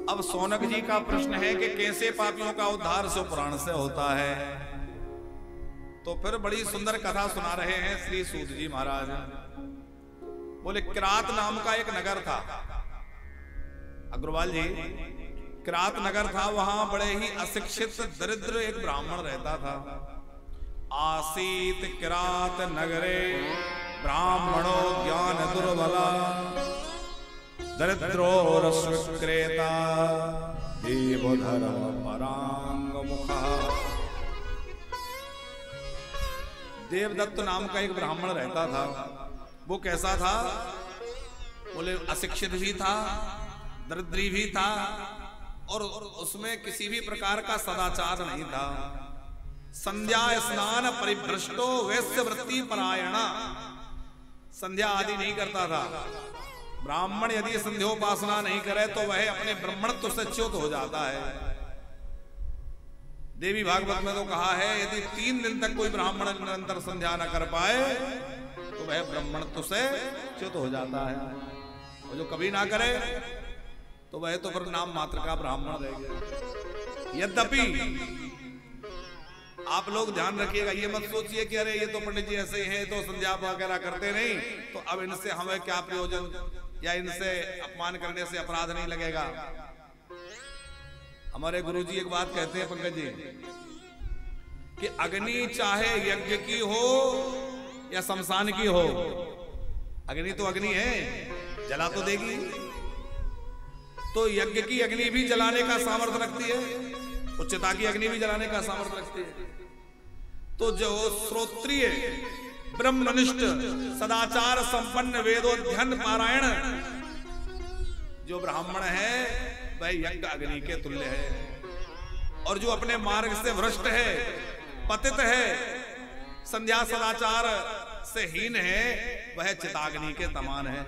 अब सौनक जी का प्रश्न है कि कैसे पापियों का उद्धार शिव पुराण से होता है। तो फिर बड़ी सुंदर कथा सुना रहे हैं श्री सूत जी महाराज। बोले किरात नाम का एक नगर था अग्रवाल जी, किरात नगर था। वहां बड़े ही अशिक्षित दरिद्र एक ब्राह्मण रहता था। आसीत किरात नगरे ब्राह्मणो ज्ञान दुर्बला दरिद्रो रसविक्रेता देवधर्म परांग मुखा। देवदत्त नाम का एक ब्राह्मण रहता था। वो कैसा था? बोले अशिक्षित भी था, दरिद्री भी था, और उसमें किसी भी प्रकार का सदाचार नहीं था। संध्या स्नान परिभ्रष्टो वैश्य वृत्ति परायणा, संध्या आदि नहीं करता था। ब्राह्मण यदि संध्योपासना नहीं करे तो वह अपने ब्राह्मणत्व से च्युत हो जाता है। देवी भागवत में तो कहा है यदि 3 दिन तक कोई ब्राह्मण निरंतर संध्या न कर पाए तो वह ब्राह्मणत्व से च्युत हो जाता है, और जो कभी ना करे तो वह तो फिर नाम मात्र का ब्राह्मण रह गया। यद्यपि आप लोग ध्यान रखिएगा, ये मत सोचिए कि अरे ये तो पंडित जी ऐसे ही हैं तो संध्या वगैरह करते नहीं, तो अब इनसे हमें क्या प्रयोजन, या इनसे अपमान करने से अपराध नहीं लगेगा। हमारे गुरुजी एक बात कहते हैं पंकज जी कि अग्नि चाहे यज्ञ की हो या शमशान की हो, अग्नि तो अग्नि है, जला तो देगी। तो यज्ञ की अग्नि भी जलाने का सामर्थ्य रखती है, उच्चता की अग्नि भी जलाने का सामर्थ्य रखती है। तो जो श्रोत्रिय ब्रह्मनिष्ठ सदाचार संपन्न वेदोध्ययन पारायण जो ब्राह्मण है वह यज्ञ अग्नि के तुल्य है, और जो अपने मार्ग से भ्रष्ट है, पतित है, संध्या सदाचार से हीन है, वह चिताग्नि के समान है।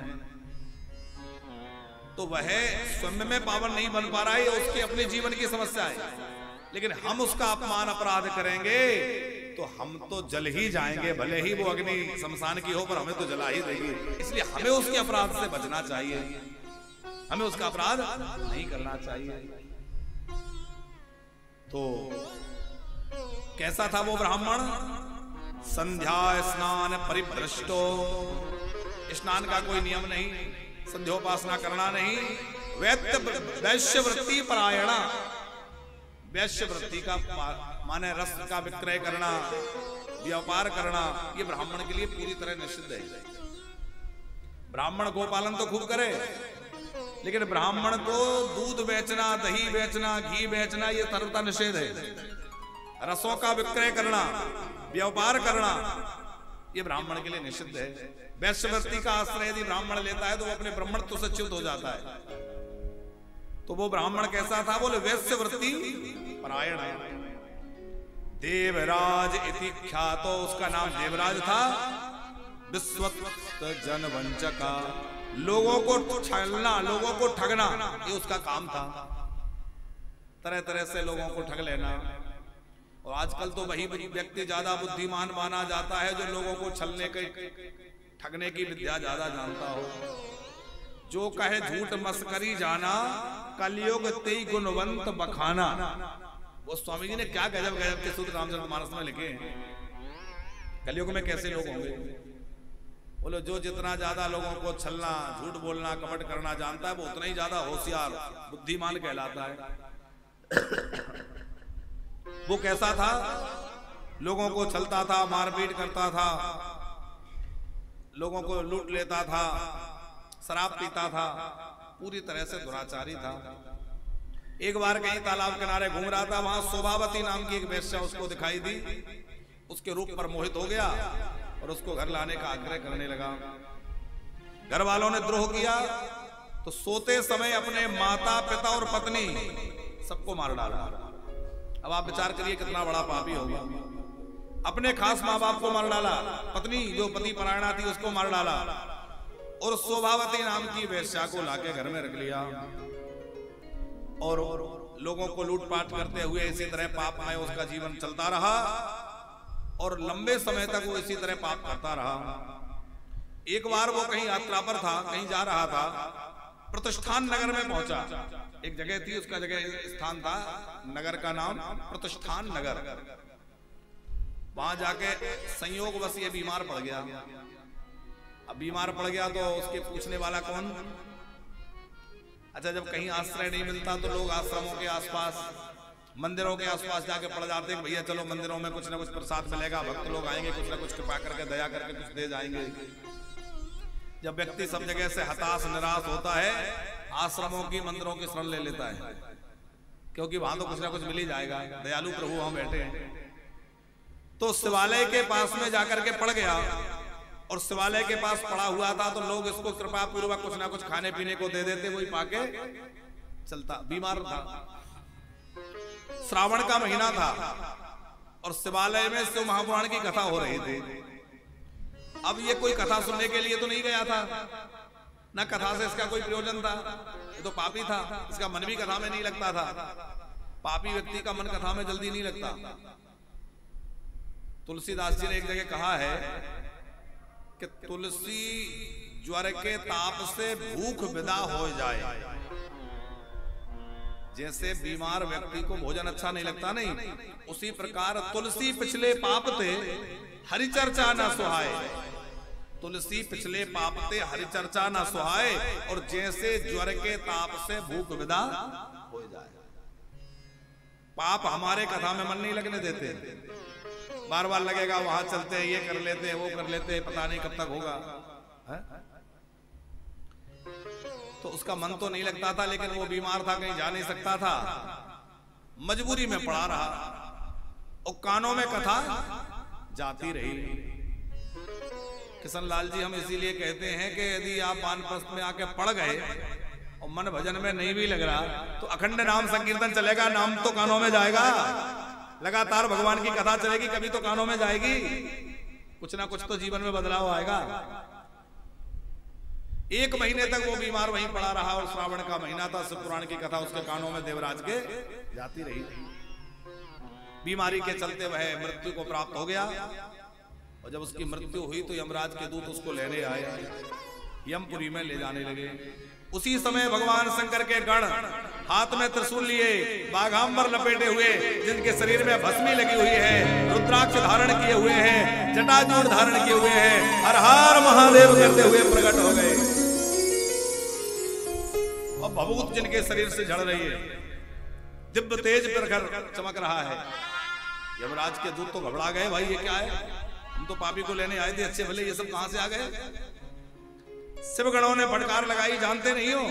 तो वह स्वयं में पावन नहीं बन पा रहा है, उसके अपने जीवन की समस्या है, लेकिन हम उसका अपमान अपराध करेंगे तो हम तो जल ही जाएंगे, भले ही वो अग्नि शमशान की हो पर हमें तो जला ही देगी। इसलिए हमें उसके अपराध से बचना चाहिए, हमें उसका अपराध नहीं करना चाहिए। तो कैसा था वो ब्राह्मण? संध्या स्नान परिभ्रष्टो, स्नान का कोई नियम नहीं, संध्योपासना करना नहीं, वैश्य वृत्ति परायणा, वैश्य वृत्ति का माने रस का विक्रय करना, व्यापार करना, ये ब्राह्मण के लिए पूरी तरह निषिद्ध है। ब्राह्मण गोपालन तो खूब करे, लेकिन ब्राह्मण को दूध बेचना, दही बेचना, घी बेचना ये सर्वथा निषेध है। रसों का विक्रय करना, व्यापार करना ये ब्राह्मण के लिए निषिद्ध है। वैश्यवृत्ति का आश्रय यदि ब्राह्मण लेता है तो वो अपने ब्राह्मणत्व से च्युत हो जाता है। तो वो ब्राह्मण कैसा था? बोले वैश्यवृत्ति परायण। देवराज इति ख्यातो, उसका नाम देवराज था। विश्वस्त जनवंचका, लोगों को छलना, लोगों को ठगना ये उसका काम था। तरह तरह से लोगों को ठग लेना। और आजकल तो वही व्यक्ति ज्यादा बुद्धिमान माना जाता है जो लोगों को छलने के ठगने की विद्या ज्यादा जानता हो। जो कहे झूठ मस्करी जाना, कलयुग तेई गुणवंत बखाना। वो स्वामी जी ने क्या गजब गजब के सूत्र रामचरितमानस में लिखे हैं। कलयुग में कैसे लोग होंगे? बोलो जो जितना ज्यादा लोगों को छलना, झूठ बोलना, कपट करना जानता है वो उतना ही ज्यादा होशियार बुद्धिमान कहलाता है। वो कैसा था? लोगों को छलता था, मारपीट करता था, लोगों को लूट लेता था, शराब पीता था, पूरी तरह से दुराचारी था। एक बार कहीं तालाब किनारे घूम रहा था, वहां शोभावती नाम की एक वेश्या उसको दिखाई दी, उसके रूप पर मोहित हो गया और उसको घर लाने का आग्रह करने लगा। घर वालों ने द्रोह किया तो सोते समय अपने माता पिता और पत्नी सबको मार डाला। अब आप विचार करिए कितना बड़ा पापी होगा। अपने खास माँ बाप को मार डाला, पत्नी जो पति परायणा थी उसको मार डाला, और शोभावती नाम की वेश्या को लाके घर में रख लिया और लोगों को लूटपाट करते हुए इसी तरह पाप में उसका जीवन चलता रहा और लंबे समय तक वो इसी तरह पाप करता रहा। एक बार वो कहीं यात्रा पर था, कहीं जा रहा था, प्रतिष्ठान नगर में पहुंचा। एक जगह थी, उसका जगह स्थान था, नगर का नाम प्रतिष्ठान नगर। वहां जाके संयोगवश ये बीमार पड़ गया। अब बीमार पड़ गया तो उसके पूछने वाला कौन? अच्छा, जब कहीं आश्रय नहीं मिलता तो लोग आश्रमों के आसपास, मंदिरों के आसपास जाके पड़ जाते हैं, भैया चलो मंदिरों में कुछ ना कुछ प्रसाद मिलेगा, भक्त लोग आएंगे, कुछ ना कुछ कृपा करके दया करके कुछ दे जाएंगे। जब व्यक्ति सब जगह से हताश निराश होता है, आश्रमों की, मंदिरों की शरण ले लेता है, क्योंकि वहां तो कुछ ना कुछ मिल ही जाएगा, दयालु प्रभु वहां बैठे हैं। तो शिवालय के पास में जाकर के पड़ गया, और शिवालय के पास पड़ा हुआ था तो लोग इसको कृपा पूर्वक कुछ ना कुछ खाने पीने को दे देते, वही पाके चलता। बीमार था, श्रावण का महीना था, और शिवालय में शिव महापुराण की कथा हो रही थी। अब ये कोई कथा सुनने के लिए तो नहीं गया था, ना कथा से इसका कोई प्रयोजन था, ये तो पापी था, इसका मन भी कथा में नहीं लगता था। पापी व्यक्ति का मन कथा में जल्दी नहीं लगता। तुलसीदास जी ने एक जगह कहा है कि तुलसी ज्वर के ताप से भूख विदा हो जाए। जैसे बीमार व्यक्ति को भोजन अच्छा नहीं लगता, नहीं, उसी प्रकार तुलसी पिछले पाप थे हरि चर्चा न सुहाए। तुलसी पिछले पाप थे हरि चर्चा न सुहाए, और जैसे ज्वर के ताप से भूख विदा हो जाए। पाप हमारे कथा में मन नहीं लगने देते, बार बार लगेगा वहां चलते हैं, ये कर लेते हैं, वो कर लेते हैं, पता नहीं कब तक होगा है? तो उसका मन तो नहीं लगता था, लेकिन वो बीमार था, कहीं जा नहीं सकता था, मजबूरी में पड़ा रहा, और कानों में कथा जाती रही। किशन लाल जी, हम इसीलिए कहते हैं कि यदि आप वानप्रस्थ में आके पड़ गए और मन भजन में नहीं भी लग रहा, तो अखंड नाम संकीर्तन चलेगा, नाम तो कानों में जाएगा, लगातार भगवान की कथा चलेगी, कभी तो कानों में जाएगी, कुछ ना कुछ तो जीवन में बदलाव आएगा। 1 महीने तक वो बीमार वहीं पड़ा रहा, और श्रावण का महीना था, शिव पुराण की कथा उसके कानों में देवराज के जाती रही। बीमारी के चलते वह मृत्यु को प्राप्त हो गया, और जब उसकी मृत्यु हुई तो यमराज के दूत उसको लेने आए, यमपुरी में ले जाने लगे। उसी समय भगवान शंकर के गण हाथ में त्रिशूल लिए, बाघांबर लपेटे हुए, जिनके शरीर में भस्मी लगी हुई है, रुद्राक्ष धारण किए हुए हैं, जटाजूट धारण किए हुए हैं, हर हर महादेव करते हुए प्रकट हो गए। और भभूत जिनके शरीर से झड़ रही है, दिव्य तेज प्रखर चमक रहा है। यमराज के दूत तो घबरा गए, भाई ये क्या है, हम तो पापी को लेने आए थे, अच्छे भले, ये सब कहां से आ गए? शिवगणों ने फटकार लगाई, जानते नहीं हो?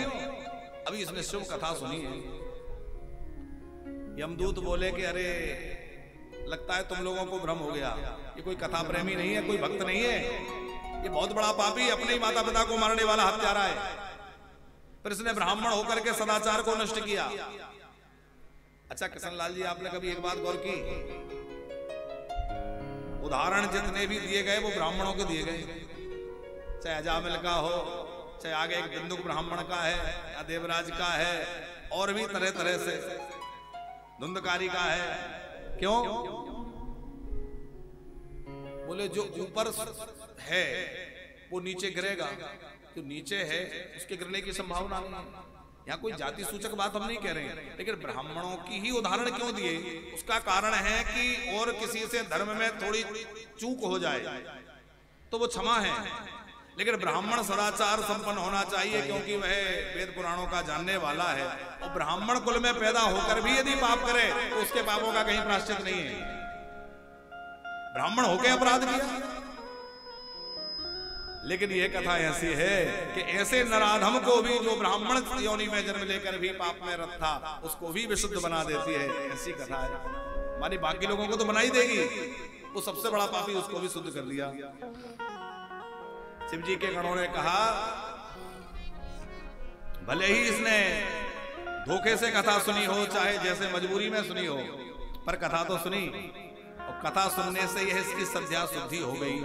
अभी इसने शुभ कथा सुनी है। यमदूत बोले कि अरे लगता है तुम लोगों को भ्रम हो गया, ये कोई कथा प्रेमी नहीं है, कोई भक्त नहीं है, ये बहुत बड़ा पापी, अपने ही माता पिता को मारने वाला हत्यारा है। फिर इसने ब्राह्मण होकर के सदाचार को नष्ट किया। अच्छा किशन लाल जी, आपने कभी एक बात गौर की, उदाहरण जितने भी दिए गए वो ब्राह्मणों के दिए गए, चाहे अजामिल का हो, चाहे आगे एक बिंदुक ब्राह्मण का है या देवराज का है, और भी तरह तरह से, धुंधकारी का है। क्यों? बोले जो ऊपर है वो नीचे गिरेगा, जो नीचे है उसके गिरने की संभावना नहीं है। यहाँ कोई जाति सूचक बात हम नहीं कह रहे हैं, लेकिन ब्राह्मणों की ही उदाहरण क्यों दिए? उसका कारण है कि और किसी से धर्म में थोड़ी चूक हो जाए तो वो क्षमा है, लेकिन ब्राह्मण सदाचार संपन्न होना चाहिए, क्योंकि वह वेद पुराणों का जानने वाला है। और ब्राह्मण कुल में पैदा होकर भी यदि पाप करे तो उसके पापों का कहीं प्रायश्चित नहीं है। ब्राह्मण होकर अपराध किया, लेकिन यह कथा ऐसी है कि ऐसे नराधम को भी, जो ब्राह्मण योनि में जन्म लेकर भी पाप में रत था, उसको भी विशुद्ध बना देती है। ऐसी कथा है, मानी बाकी लोगों को तो बना ही देगी, वो सबसे बड़ा पापी उसको भी शुद्ध कर दिया। शिव जी के गणों ने कहा, भले ही इसने धोखे से कथा सुनी हो, चाहे जैसे मजबूरी में सुनी हो, पर कथा तो सुनी, और कथा सुनने से यह इसकी श्रद्धा शुद्धि हो गई।